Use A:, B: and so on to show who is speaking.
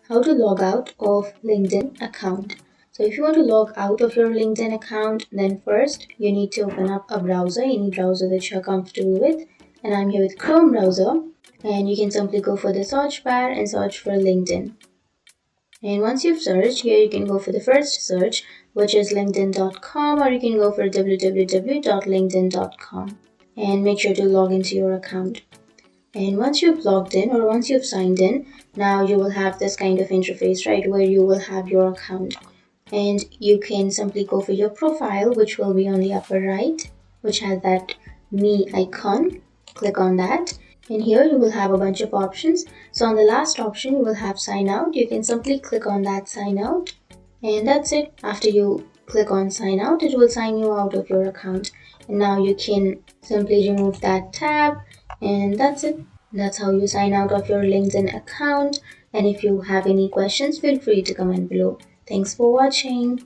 A: how to log out of LinkedIn account. So if you want to log out of your LinkedIn account, then first you need to open up a browser, any browser that you're comfortable with. And I'm here with Chrome browser, and you can simply go for the search bar and search for LinkedIn. And once you've searched, here you can go for the first search, which is linkedin.com, or you can go for www.linkedin.com, and make sure to log into your account. And once you've logged in or once you've signed in, now you will have this kind of interface, right, where you will have your account. And you can simply go for your profile, which will be on the upper right, which has that me icon. Click on that. And here you will have a bunch of options. So on the last option, you will have sign out. You can simply click on that sign out. And that's it. After you click on sign out, it will sign you out of your account. And now you can simply remove that tab. And that's it. That's how you sign out of your LinkedIn account. And if you have any questions, feel free to comment below. Thanks for watching.